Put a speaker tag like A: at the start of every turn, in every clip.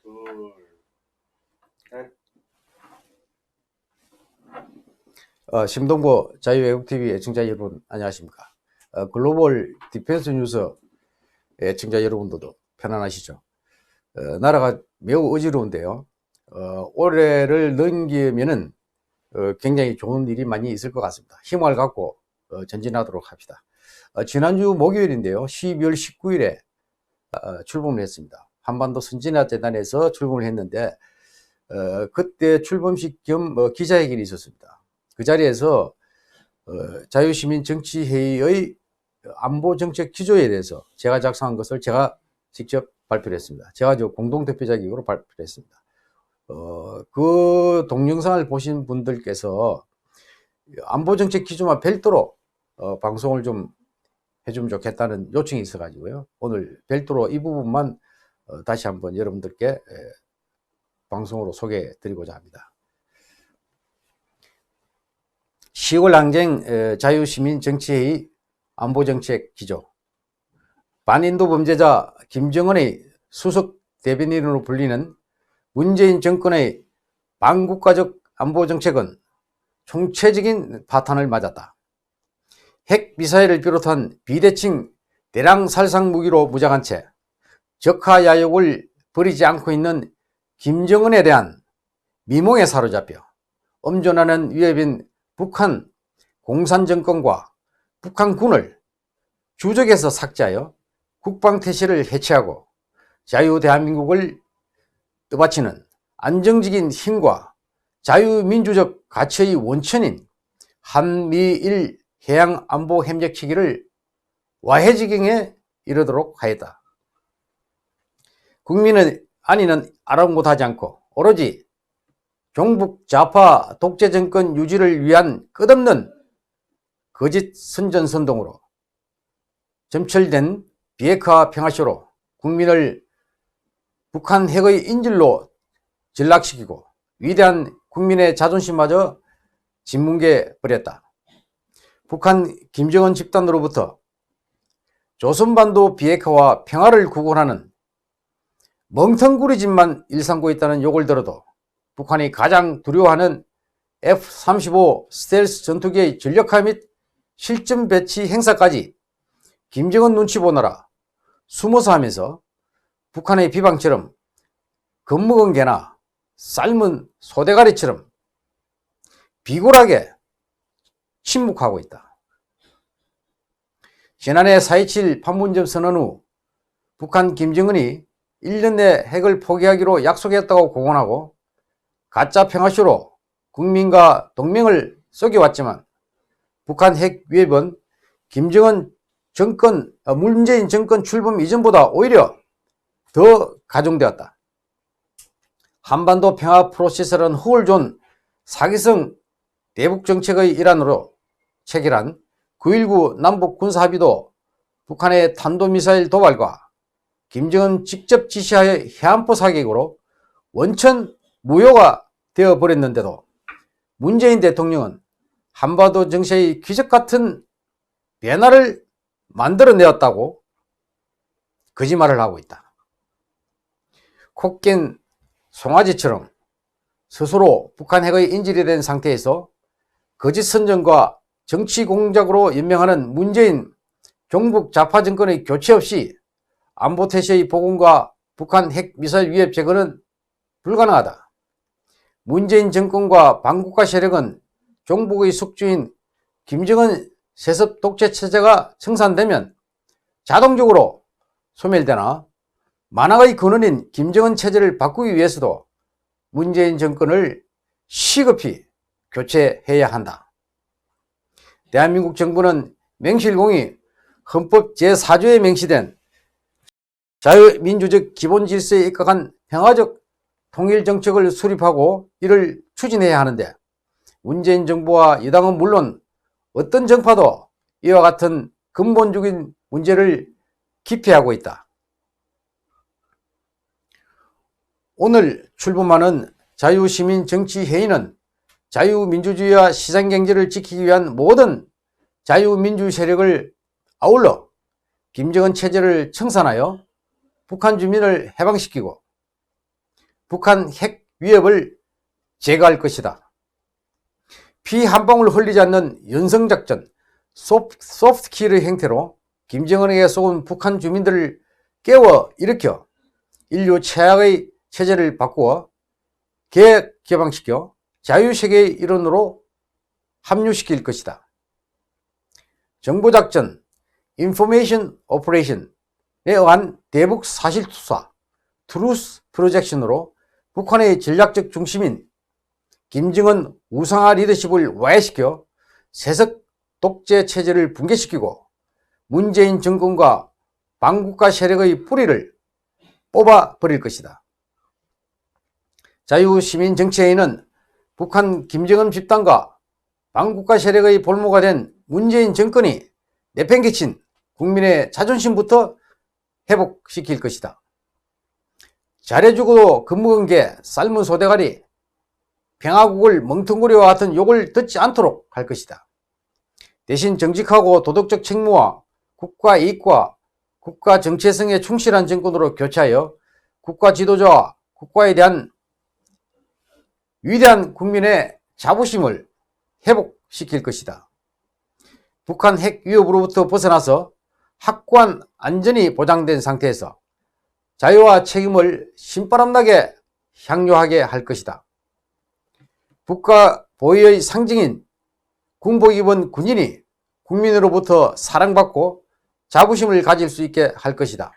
A: 둘, 셋.
B: 심동보 자유외국TV 애청자 여러분 안녕하십니까. 글로벌 디펜스 뉴스 애청자 여러분들도 편안하시죠. 나라가 매우 어지러운데요. 올해를 넘기면은 굉장히 좋은 일이 많이 있을 것 같습니다. 힘을 갖고 전진하도록 합시다. 지난주 목요일인데요. 12월 19일에 출범을 했습니다. 한반도 선진화재단에서 출범을 했는데 그때 출범식 겸 기자회견이 있었습니다. 그 자리에서 자유시민 정치회의의 안보정책 기조에 대해서 제가 작성한 것을 제가 직접 발표를 했습니다. 제가 공동대표자격으로 발표를 했습니다. 그 동영상을 보신 분들께서 안보정책 기조만 별도로 방송을 좀 해주면 좋겠다는 요청이 있어가지고요. 오늘 별도로 이 부분만 다시 한번 여러분들께 방송으로 소개해 드리고자 합니다. 10월 항쟁 자유시민 정치회의 안보정책 기조. 반인도 범죄자 김정은의 수석 대변인으로 불리는 문재인 정권의 반국가적 안보정책은 총체적인 파탄을 맞았다. 핵미사일을 비롯한 비대칭 대량 살상 무기로 무장한 채 적하야욕을 버리지 않고 있는 김정은에 대한 미몽에 사로잡혀 엄존하는 위협인 북한 공산정권과 북한군을 주적에서 삭제하여 국방태세를 해체하고 자유 대한민국을 떠받치는 안정적인 힘과 자유민주적 가치의 원천인 한미일 해양안보협력 체계를 와해지경에 이르도록 하였다. 국민의 안위는 아랑곳하지 않고 오로지 종북 좌파 독재 정권 유지를 위한 끝없는 거짓 선전선동으로 점철된 비핵화 평화쇼로 국민을 북한 핵의 인질로 전락시키고 위대한 국민의 자존심마저 짓뭉개 버렸다. 북한 김정은 집단으로부터 조선반도 비핵화와 평화를 구걸하는 멍텅구리짓만 일삼고 있다는 욕을 들어도 북한이 가장 두려워하는 F-35 스텔스 전투기의 전력화 및 실전 배치 행사까지 김정은 눈치 보느라 숨어서 하면서 북한의 비방처럼 겁먹은 개나 삶은 소대가리처럼 비굴하게 침묵하고 있다. 지난해 4.27 판문점 선언 후 북한 김정은이 1년 내 핵을 포기하기로 약속했다고 공언하고 가짜 평화쇼로 국민과 동맹을 속여왔지만 북한 핵 위협은 김정은 정권, 문재인 정권 출범 이전보다 오히려 더 가중되었다. 한반도 평화 프로세스라는 흙을 준 사기성 대북 정책의 일환으로 체결한 9.19 남북 군사합의도 북한의 탄도미사일 도발과 김정은 직접 지시하의 해안포 사격으로 원천 무효가 되어버렸는데도 문재인 대통령은 한반도 정세의 기적같은 변화를 만들어내었다고 거짓말을 하고 있다. 코 깬 송아지처럼 스스로 북한 핵의 인질이 된 상태에서 거짓 선전과 정치 공작으로 연명하는 문재인 종북 좌파 정권의 교체 없이 안보태세의 복원과 북한 핵미사일 위협 제거는 불가능하다. 문재인 정권과 반국가 세력은 종북의 숙주인 김정은 세습 독재 체제가 청산되면 자동적으로 소멸되나 만왕의 근원인 김정은 체제를 바꾸기 위해서도 문재인 정권을 시급히 교체해야 한다. 대한민국 정부는 맹실공히 헌법 제4조에 명시된 자유민주적 기본질서에 입각한 평화적 통일정책을 수립하고 이를 추진해야 하는데 문재인 정부와 여당은 물론 어떤 정파도 이와 같은 근본적인 문제를 기피하고 있다. 오늘 출범하는 자유시민 정치회의는 자유민주주의와 시장경제를 지키기 위한 모든 자유민주 세력을 아울러 김정은 체제를 청산하여 북한 주민을 해방시키고 북한 핵 위협을 제거할 것이다. 피 한 방울 흘리지 않는 연성작전, 소프트킬의 형태로 김정은에게 속은 북한 주민들을 깨워 일으켜 인류 최악의 체제를 바꾸어 개방시켜 자유세계의 일원으로 합류시킬 것이다. 정보작전, 인포메이션 오퍼레이션에 의한 대북 사실투사, 트루스 프로젝션으로 북한의 전략적 중심인 김정은 우상화 리더십을 와해시켜 세석 독재 체제를 붕괴시키고 문재인 정권과 반국가 세력의 뿌리를 뽑아버릴 것이다. 자유시민정치회의는 북한 김정은 집단과 반국가 세력의 볼모가 된 문재인 정권이 내팽개친 국민의 자존심부터 회복시킬 것이다. 잘해주고도 겁먹은 개, 삶은 소대가리, 평화국을 멍텅구리와 같은 욕을 듣지 않도록 할 것이다. 대신 정직하고 도덕적 책무와 국가 이익과 국가 정체성에 충실한 정권으로 교체하여 국가 지도자와 국가에 대한 위대한 국민의 자부심을 회복시킬 것이다. 북한 핵 위협으로부터 벗어나서 확고한 안전이 보장된 상태에서 자유와 책임을 신바람나게 향유하게 할 것이다. 국가 보위의 상징인 군복 입은 군인이 국민으로부터 사랑받고 자부심을 가질 수 있게 할 것이다.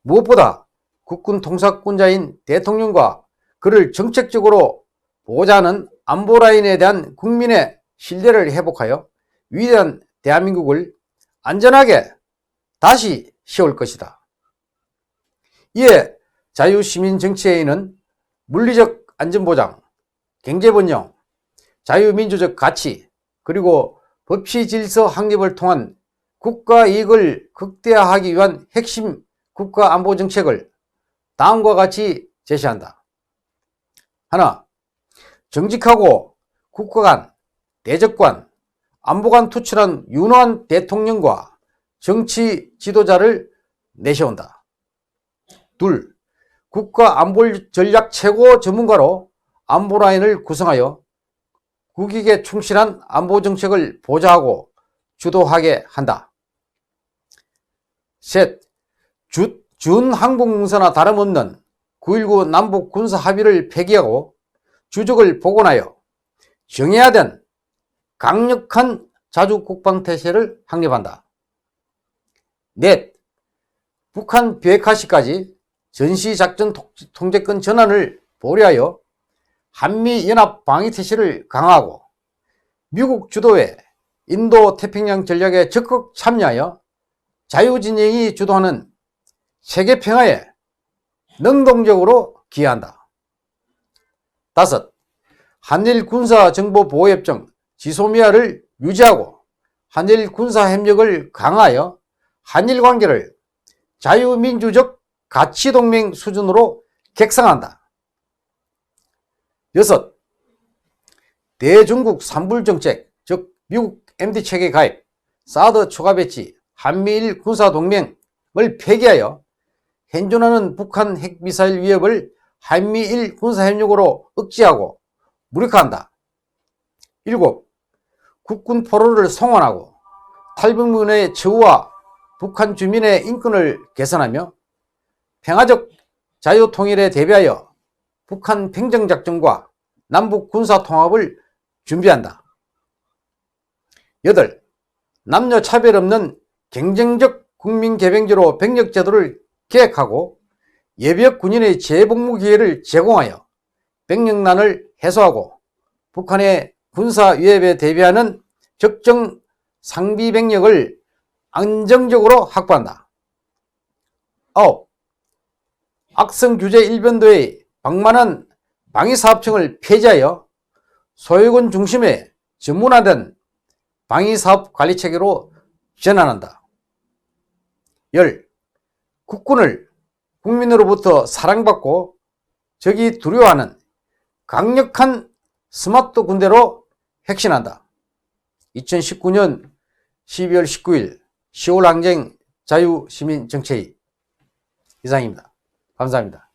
B: 무엇보다 국군 통사권자인 대통령과 그를 정책적으로 보호자는 안보라인에 대한 국민의 신뢰를 회복하여 위대한 대한민국을 안전하게 다시 세울 것이다. 이에 자유시민정치회의는 물리적 안전보장, 경제번영, 자유민주적 가치, 그리고 법치질서 확립을 통한 국가이익을 극대화하기 위한 핵심 국가안보정책을 다음과 같이 제시한다. 하나, 정직하고 국가관, 대적관, 안보관 투철한 윤호한 대통령과 정치 지도자를 내세운다. 둘, 국가안보 전략 최고 전문가로 안보라인을 구성하여 국익에 충실한 안보정책을 보좌하고 주도하게 한다. 셋, 준항공공사나 다름없는 9.19 남북 군사 합의를 폐기하고 주적을 복원하여 정해야 된 강력한 자주국방태세를 확립한다. 넷, 북한 비핵화 시까지 전시작전 통제권 전환을 보류하여 한미연합 방위태세를 강화하고 미국 주도의 인도태평양 전략에 적극 참여하여 자유진영이 주도하는 세계평화에 능동적으로 기여한다. 다섯, 한일 군사정보보호협정 지소미아를 유지하고 한일 군사협력을 강화하여 한일 관계를 자유민주적 가치동맹 수준으로 객상한다. 여섯, 대중국 삼불정책, 즉 미국 MD체계 가입, 사드 초과 배치, 한미일 군사동맹을 폐기하여 현존하는 북한 핵미사일 위협을 한미일 군사협력으로 억제하고 무력화한다. 일곱, 국군 포로를 송환하고 탈북민의 처우와 북한 주민의 인권을 개선하며 평화적 자유통일에 대비하여 북한 평정작전과 남북 군사통합을 준비한다. 여덟, 남녀 차별 없는 경쟁적 국민개병제로 병력제도를 계획하고 예비역 군인의 재복무 기회를 제공하여 병력난을 해소하고 북한의 군사 위협에 대비하는 적정 상비 병력을 안정적으로 확보한다. 아홉, 악성 규제 일변도의 방만한 방위사업청을 폐지하여 소유권 중심의 전문화된 방위사업 관리체계로 전환한다. 열, 국군을 국민으로부터 사랑받고 적이 두려워하는 강력한 스마트 군대로 혁신한다. 2019년 12월 19일 10월 항쟁 자유시민정치회의 이상입니다. 감사합니다.